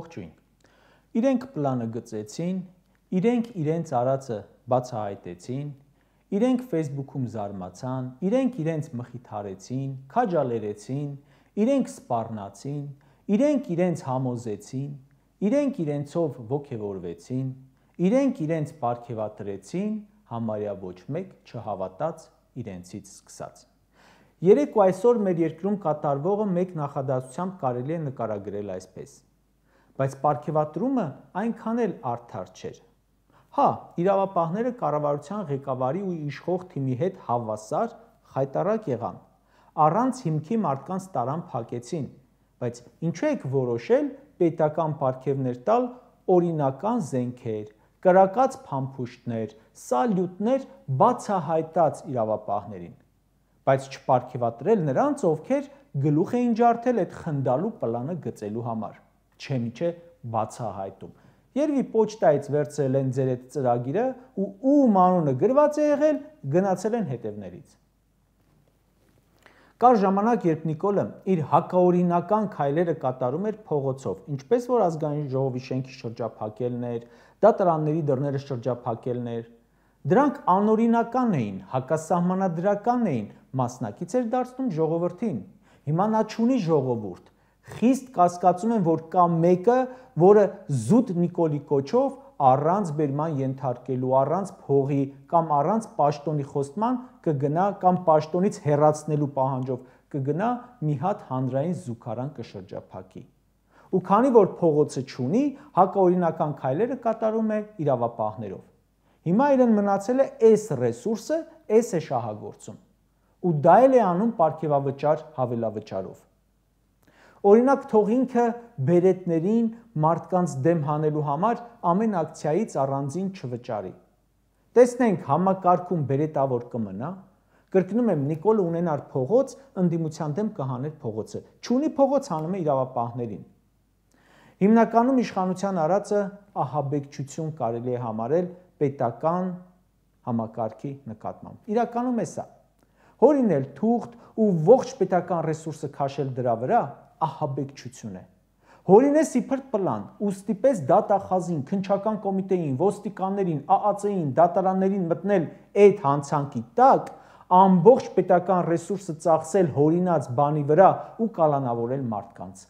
Ողջույն։ Իրենք պլանը գծեցին, իրենք իրենց արածը բացահայտեցին, իրենք Facebook-ում զարմացան, իրենք իրենց մխիթարեցին, քաջալերեցին, իրենք սպառնացին, իրենք իրենց համոզեցին, իրենք իրենցով ոգևորվեցին, իրենք իրենց պարգևատրեցին, համարյա ոչ մեկ չհավատաց իրենցից սկսած։ Երեկ ու այսօր մեր երկրում կատարվողը մեկ նախադասությամբ կարելի է նկարագրել այսպես. բայց պարգևատրումը այնքան էլ արդար չէր։ Հա, իրավապահները կառավարության ղեկավարի ու իշխող թիմի հետ հավասար խայտառակ եղան, առանց հիմքի մարդկանց տարան փակեցին, բայց ինչու եք որոշել պետական պարգևներ տալ օրինական զենքեր, կրակած փամփուշտներ, սալյուտներ բացահայտած իրավապահներին, բայց չպարգևատրել նրանց, ովքեր գլուխ էին ջարդել այդ խնդալու պլանը գծելու համար, չէ միչե բացահայտում։ Երևի պոչտայից վերցրել են ձեր այդ ծրագիրը ու ում անունը գրված է եղել, գնացել են հետևներից։ Կար ժամանակ, երբ Նիկոլը իր հակաօրինական քայլերը կատարում էր փողոցով, ինչպես որ ազգային ժողովի շենքի շրջափակելն էր, դատարանների դռները շրջափակելն էր, դրանք անօրինական էին, հակասահմանադրական էին, մասնակից էր դարձնում ժողովրդին։ Հիմա նա չունի ժողովուրդ։ Խիստ կասկածում եմ, որ կա մեկը, որը զուտ Նիկոլի կոչով առանց բերման ենթարկելու, առանց փողի կամ առանց պաշտոնի խոստման կգնա կամ պաշտոնից հեռացնելու պահանջով կգնա մի հատ հանրային զուգարան կշրջափակի։ Ու քանի որ փողոցը չունի, հակաօրինական քայլերը կատարում է իրավապահներով։ Հիմա իրեն մնացել է այս ռեսուրսը, այս է շահագործում։ Ու դա էլ է անում պարգևավճար հավելավճարով։ Օրինակ, թող ինքը բերետներին մարդկանց դեմ հանելու համար ամեն ակցիայից առանձին չվճարի։ Տեսնենք համակարգում բերետավոր կմնա, կրկնում եմ, Նիկոլը ունենար փողոց, ընդդիմության դեմ կհաներ փողոցը, չունի փողոց, հանում է իրավապահներին։ Հիմնականում իշխանության արածը ահաբեկչություն կարելի է համարել պետական համակարգի նկատմամբ։ Իրականում է սա։ Հորինել թուղթ ու ողջ պետական ռեսուրսը քաշել դրա վրա ահաբեկչություն է։ Հորինես իբր պլան ու ստիպես դատախազին, քննչական կոմիտեին, ոստիկաններին, ԱԱՑ-ին, դատարաններին մտնել այդ հանցանքի տակ, ամբողջ պետական ռեսուրսը ծախսել հորինած բանի վրա ու կալանավորել մարդկանց։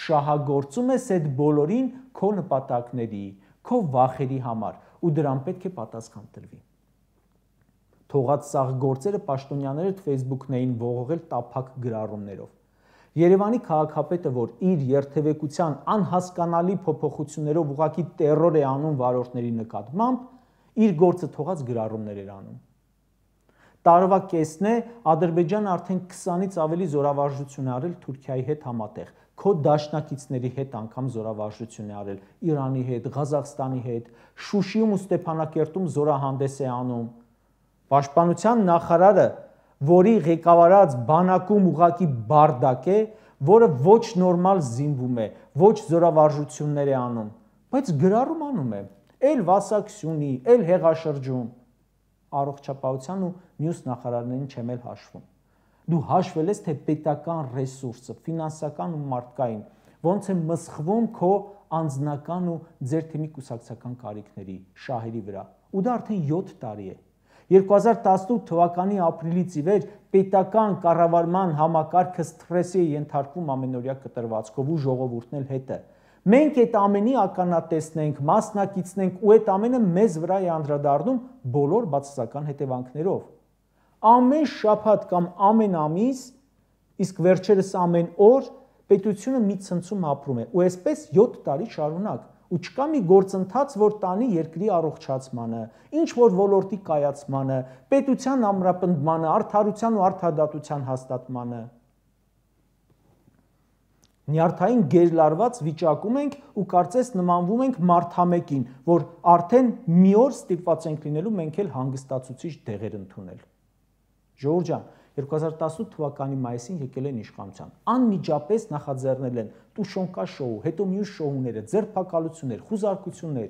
Շահագործում ես այդ բոլորին քո նպատակների, քո վախերի համար ու դրան պետք է պատասխան տրվի։ Թողած սաղ գործերը պաշտոնյաները Facebook-ն էին ողողել տափակ գրառումներով։ Երևանի քաղաքապետը, որ իր երթևեկության անհասկանալի փոփոխություններով ուղղակի տերոր է անում վարորդների նկատմամբ, իր գործը թողած գրառումներ էր անում։ Տարվա կեսն է Ադրբեջանը արդեն 20-ից ավելի զորավարժություն է արել Թուրքիայի հետ համատեղ, քո դաշնակիցների հետ անգամ զորավարժություն է արել, Իրանի հետ, Ղազախստանի հետ, Շուշիում ու Ստեփանակերտում զորահանդես է անում։ Պաշտպանության նախարարը, որի ղեկավարած բանակում ուղղակի բարդակ է, որը ոչ նորմալ զինվում է, ոչ զորավարժություններ է անում, բայց գրառում անում է, էլ Վասակսյունի, էլ Հեղաշրջում, առողջապահության ու մյուս նախարարներին չեմ էլ հաշվում։ Դու հաշվել ես, թե պետական ռեսուրսը, ֆինանսական ու մարդկային, ոնց է մսխվում քո անձնական ու ձեր թիմի կուսակցական կարիքների, շահերի վրա, ու դա արդեն 7 տարի է։ 2018 թվականի ապրիլից ի վեր պետական կառավարման համակարգը սթրեսի է ենթարկվում ամենօրյա կտրվածքով ու ժողովուրդն էլ հետը։ Մենք այդ ամենի ականատեսնենք, մասնակիցնենք ու այդ ամենը մեզ վրա է անդրադառնում բոլոր բացասական հետևանքներով։ Ամեն շաբաթ կամ ամեն ամիս, իսկ վերջերս ամեն օր պետությունը մի ցնցում ապրում է ու այսպես 7 տարի շարունակ, ու չկա մի գործընթաց, որ տանի երկրի առողջացմանը, ինչ որ ոլորտի կայացմանը, պետության ամրապնդմանը, արդարության ու արդարադատության հաստատմանը։ Նյարդային գերլարված վիճակում ենք ու կարծես նմանվում ենք մարդամեկին, որ արդեն մի օր ստիպված ենք լինելու մենք էլ հանգստացուցիչ դեղեր ընդունել։ Ժողովուրդ ջան, 2018 թվականի մայիսին եկել են իշխանության, անմիջապես նախաձեռնել են Տուշոնկա շոու, հետո մյուս շոուները, ձերբակալություններ, խուզարկություններ,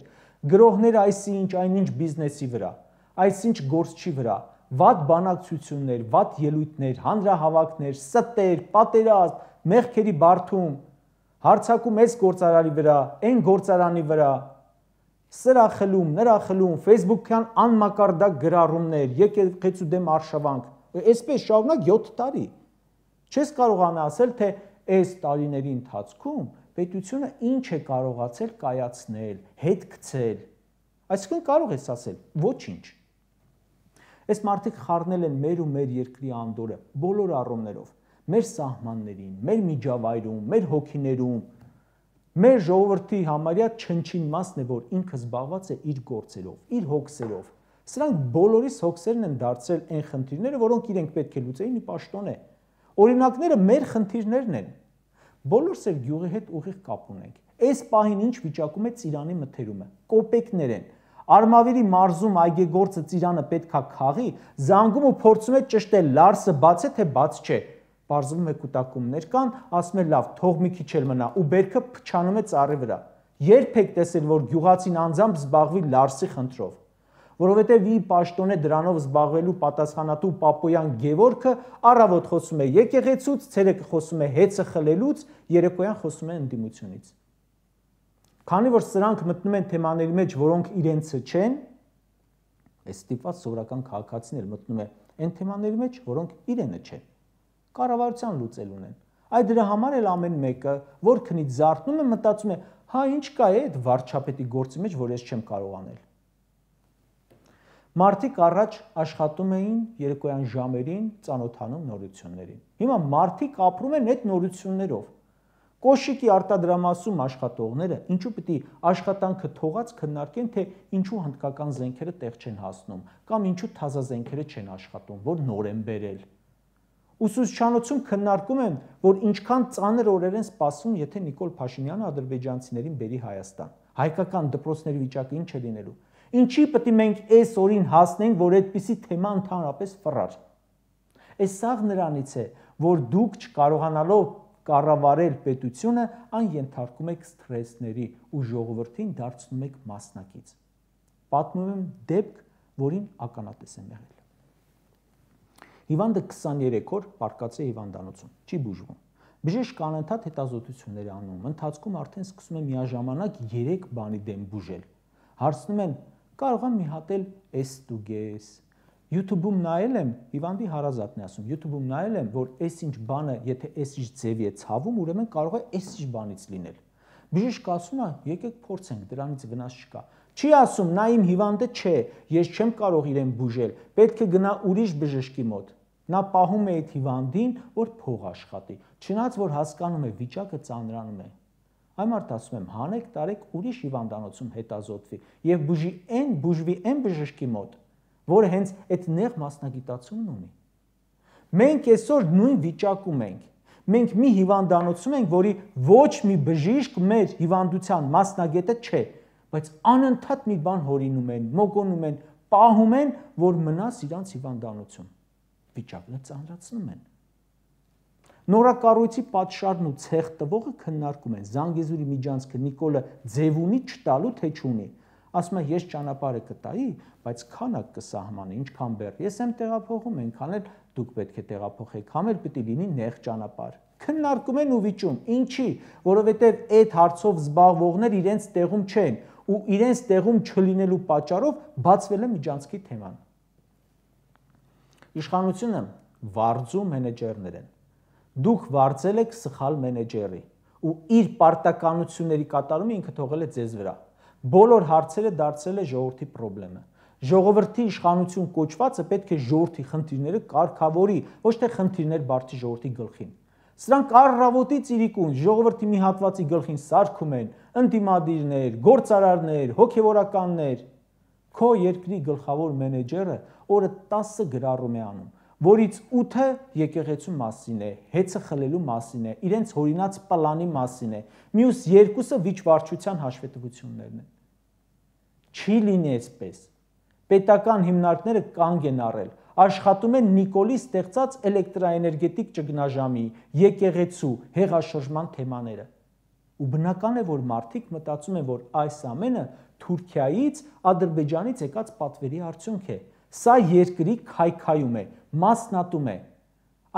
գրողներ այսինչ այնինչ բիզնեսի վրա, այսինչ գործչի վրա, վատ բանակցություններ, վատ ելույթներ, հանրահավաքներ, ստեր, պատերազմ, մեղքերի բարդում, Հարցակում այս գործարանի վրա, այն գործարանի վրա, սրա խլում, նրա խլում, Facebook-յան անմակարդակ գրառումներ, եկեղեցու դեմ արշավանք, այսպես շարունակ 7 տարի։ Չես կարողանա ասել, թե այս տարիների ընթացքում պետությունը ինչ է կարողացել կայացնել, հետ գցել։ Այսինքն կարող ես ասել, ոչինչ։ Այս մարդիկ խառնել են մեր ու մեր երկրի անդորը բոլոր առումներով, մեր սահմաններին, մեր միջավայրում, մեր հոգիներում, մեր ժողովրդի համարյա չնչին մասն է, որ ինքը զբաղված է իր գործերով, իր հոգսերով։ Սրանք բոլորիս հոգսերն են դարձրել այն խնդիրները, որոնք իրենք պետք է լուծեին ի պաշտոն է։ Օրինակները մեր խնդիրներն են։ Բոլորս էլ գյուղի հետ ուղիղ կապ ունենք։ Այս պահին ինչ վիճակում է Ծիրանի մթերումը, կոպեկներ են։ Արմավիրի մարզում այգեգործը Ծիրանը պետքա քաղի, զանգում ու փորձում է ճշտել Լարսը բաց է թե բաց չէ։ Բարձվում է կուտակումներ կան, ասում է լավ, թող մի քիչ էլ մնա ու բերքը փչանում է ծառի վրա։ Երբ եք տեսել, որ գյուղացին անձամբ զբաղվի Լարսի խնդրով, որովհետև ի պաշտոն է դրանով զբաղվելու պատասխանատու Պապոյան Գևորգը առավոտ խոսում է եկեղեցուց, ցերեկը խոսում է հեծը խլելուց, երեկոյան խոսում է ընդդիմությունից։ Քանի որ սրանք մտնում են թեմաների մեջ, որոնք իրենցը չեն, այս ստիպված սովորական քաղաքացին էլ մտնում է այն թեմաների մեջ, որոնք իրենը չեն, կառավարության լուծել ունեն։ Այդ դրա համար էլ ամեն մեկը, որ քնից զարթնում է, մտածում է, հա ինչ կա է այդ վարչապետի գործի մեջ, որ ես չեմ կարող անել։ Մարդիկ առաջ աշխատում էին երեկոյան ժամերին, ծանոթանում նորություններին։ Հիմա մարդիկ ապրում են այդ նորություններով։ Կոշիկի արտադրամասում աշխատողները ինչու պիտի աշխատանքը թողած քննարկեն, թե ինչու հնդկական զենքերը տեղ չեն հասնում, կամ ինչու թազա զենքերը չեն աշխատում, որ նոր են բերել։ Ուսուցչանոցում քննարկում են, որ ինչքան ծանր օրեր են սպասվում, եթե Նիկոլ Փաշինյանը ադրբեջանցիներին բերի Հայաստան։ Հայկական դպրոցների վիճակը ինչ է լինելու։ Ինչի պետք է մենք այս օրին հասնենք, որ այդպիսի թեմա ընդհանրապես ֆռար։ Այս սաղ նրանից է, որ դուք չկարողանալով կառավարել պետությունը, այն ենթարկում եք սթրեսների ու ժողովրդին դարձնում եք մասնակից։ Պատմում եմ դեպք, որին ականատես եմ եղել։ Հիվանդը 23 օր պարկած է հիվանդանոցում, չի բուժվում։ Բժիշկը անընդհատ հետազոտություններ անում, ընթացքում արդեն սկսում է միաժամանակ 3 բանի դեմ բուժել։ Հարցնում են, կարող եմ մի հատ էլ էս ստուգես։ YouTube-ում նայել եմ, հիվանդի հարազատն է ասում, YouTube-ում նայել եմ, որ այս-ինչ բանը, եթե այս-ինչ ձևի է ցավում, ուրեմն կարող է այս-ինչ բանից լինել։ Բժիշկը ասում է, եկեք փորձենք, դրանից վնաս չկա։ Չի ասում, նա իմ հիվանդը չէ, ես չեմ կարող իրեն բուժել, պետք է գնա ուրիշ բժշկի մոտ։ Նա պահում է այդ հիվանդին, որ փող աշխատի, չնայած որ հասկանում է վիճակը ծանրանում է։ Այն մարդ ասում եմ, հանեք տարեք ուրիշ հիվանդանոցում հետազոտվի եւ բուժվի այն բժշկի մոտ, որը հենց այդ նեղ մասնագիտացումն ունի։ Մենք այսօր նույն վիճակում ենք։ Մենք մի հիվանդանոցում ենք, որի ոչ մի բժիշկ մեր հիվանդության մասնագետը չէ, բայց անընդհատ մի բան հորինում են, մոգոնում են, պահում են, որ մնաս իրանց հիվանդանոցում։ Վիճակը ծանրացնում են։ Նորակառույցի պատշարն ու ցեղ տվողը քննարկում են Զանգեզուրի միջանցքը Նիկոլը ձև ունի չտալու թե չունի։ Ասում է ես ճանապարհը կտայի, բայց քանակ կսահմանի, ինչքան բեռ։ Ես եմ տեղափոխում, այնքան էլ դուք պետք է տեղափոխեք, համ էլ պիտի լինի նեղ ճանապարհ։ Քննարկում են ու վիճում։ Ինչի, որովհետև այդ հարցով զբաղվողներ իրենց տեղում չեն ու իրենց տեղում չլինելու պատճառով բացվել է միջանցքի թեման։ Իշխանությունը վարձու մենեջերներ են։ Դուք վարձել եք սխալ մենեջերի ու իր պարտականությունների կատարումը ինքը թողել է ձեզ վրա։ Բոլոր հարցերը դարձել է ժողովրդի խնդրեմը։ Ժողովրդի իշխանություն կոչվածը պետք է ժողովրդի խնդիրները կարգավորի, ոչ թե խնդիրներ բարձի ժողովրդի գլխին։ Սրանք առավոտից իրիկուն ժողովրդի մի հատվածի գլխին սարքում են ընդդիմադիրներ, գործարարներ, հոգևորականներ։ Քո երկրի գլխավոր մենեջերը օրը 10 գրառում է անում, որից 8-ը եկեղեցու մասին է, հեծը խլելու մասին է, իրենց հորինած պլանի մասին է, մյուս 2-ը վիճվարչության հաշվետվություններն են։ Չի լինի այսպես։ Պետական հիմնարկները կանգ են առել, աշխատում են Նիկոլի ստեղծած էլեկտրաէներգետիկ ճգնաժամի, եկեղեցու, հեղաշրջման թեմաները։ Ու բնական է, որ մարդիկ մտածում են, որ այս ամենը Թուրքիայից, Ադրբեջանից եկած պատվերի արդյունք է։ Սա երկրի քայքայում է, մասնատում է։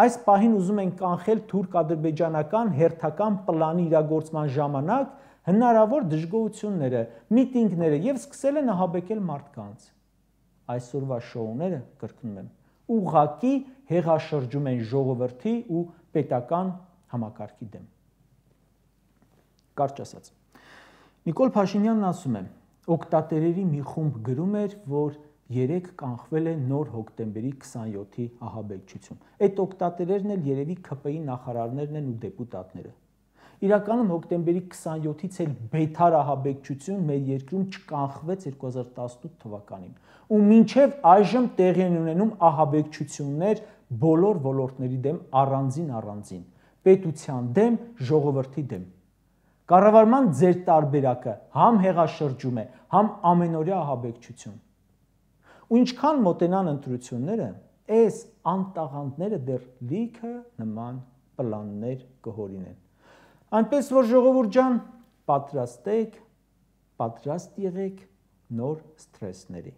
այս պահին ուզում են կանխել թուրք-ադրբեջանական հերթական պլանի իրագործման ժամանակ հնարավոր դժգոհությունները, միտինգները եւ սկսել են ահաբեկել մարդկանց։ Այսօրվա շոուները, կրկնում եմ, ուղղակի հեղաշրջում են ժողովրդի ու պետական համակարգի դեմ։ Կարճ ասած, Նիկոլ Փաշինյանն ասում է, օգտատերերի մի խումբ գրում էր, որ երեք կանխվել է նոր հոկտեմբերի 27-ի ահաբեկչություն։ Այդ օգտատերերն էլ երևի ՔՊ-ի նախարարներն են ու դեպուտատները։ Իրականում հոկտեմբերի 27-ից էլ բեթար ահաբեկչություն մեր երկրում չկանխվեց 2018 թվականին։ Ու մինչև այժմ տեղի են ունենում ահաբեկչություններ բոլոր ոլորտների դեմ առանձին, պետության դեմ, ժողովրդի դեմ։ Կառավարման ձեր տարբերակը համ հեղաշրջում է, համ ամենօրյա ահաբեկչություն։ Ու ինչքան մոտենան ընտրությունները, այս անտաղանդները դեռ լիքը նման պլաններ կհորինեն։ Այնպես որ ժողովուրդ ջան, պատրաստ եղեք նոր սթրեսների։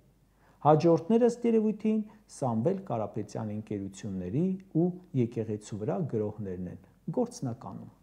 Հաջորդները ըստ երևույթին Սամվել Կարապետյանի ընկերությունների ու եկեղեցու վրա գրողներն են գործնականում։